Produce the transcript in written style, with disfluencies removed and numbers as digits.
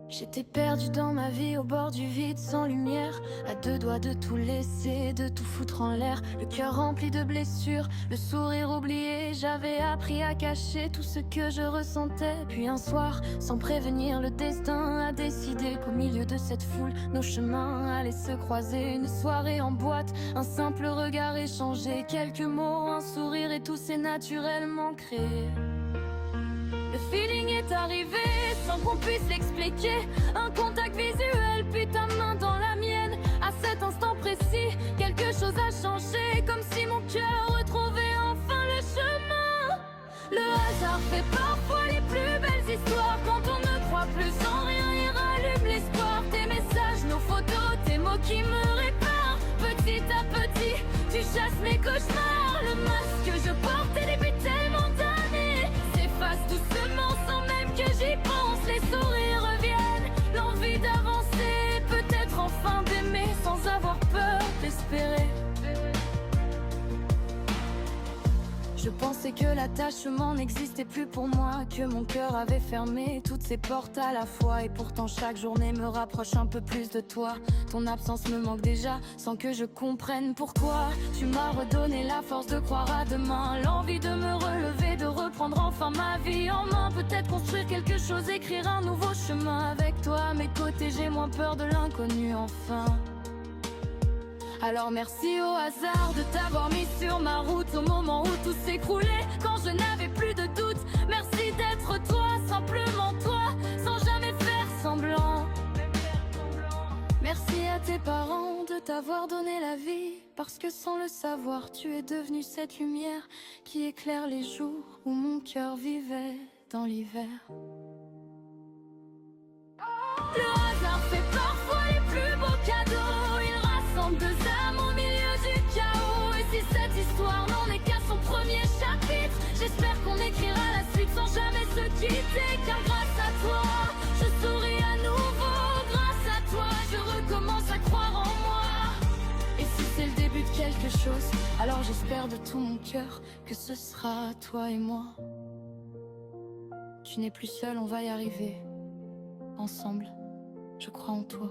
J'étais perdue dans ma vie au bord du vide sans lumière, à deux doigts de tout laisser, de tout foutre en l'air. Le cœur rempli de blessures, le sourire oublié. J'avais appris à cacher tout ce que je ressentais. Puis un soir, sans prévenir, le destin a décidé qu'au milieu de cette foule, nos chemins allaient se croiser. Une soirée en boîte, un simple regard échangé, quelques mots, un sourire et tout s'est naturellement créé. Le feeling est arrivé sans qu'on puisse l'expliquer. Un contact visuel, puis ta main dans la mienne. À cet instant précis, quelque chose a changé, comme si mon cœur retrouvait enfin le chemin. Le hasard fait parfois les plus belles histoires. Quand on ne croit plus en rien, il rallume l'espoir. Tes messages, nos photos, tes mots qui me réparent. Petit à petit, tu chasses mes cauchemars. Le masque que je portais depuis tellement d'années s'efface doucement sans même que j'y pense. Les sourires reviennent, l'envie d'avancer, peut-être enfin d'aimer sans avoir peur d'espérer. Je pensais que l'attachement n'existait plus pour moi, que mon cœur avait fermé toutes ses portes à la fois. Et pourtant chaque journée me rapproche un peu plus de toi. Ton absence me manque déjà sans que je comprenne pourquoi. Tu m'as redonné la force de croire à demain, l'envie de me relever, de reprendre enfin ma vie en main. Peut-être construire quelque chose, écrire un nouveau chemin. Avec toi à mes côtés, j'ai moins peur de l'inconnu enfin. Alors merci au hasard de t'avoir mis sur ma route au moment où tout s'écroulait, quand je n'avais plus de doute. Merci d'être toi, simplement toi, sans jamais faire semblant. Merci à tes parents de t'avoir donné la vie, parce que sans le savoir, tu es devenu cette lumière qui éclaire les jours où mon cœur vivait dans l'hiver. Le hasard fait parfois les plus beaux cadeaux. Il rassemble deux âmes au milieu du chaos. Et si cette histoire n'en est qu'à son premier chapitre, j'espère qu'on écrira la suite sans jamais se quitter. Car grâce à toi, je souris à nouveau. Grâce à toi, je recommence à croire en moi. Et si c'est le début de quelque chose, alors j'espère de tout mon cœur que ce sera toi et moi. Tu n'es plus seul, on va y arriver. Ensemble, je crois en toi.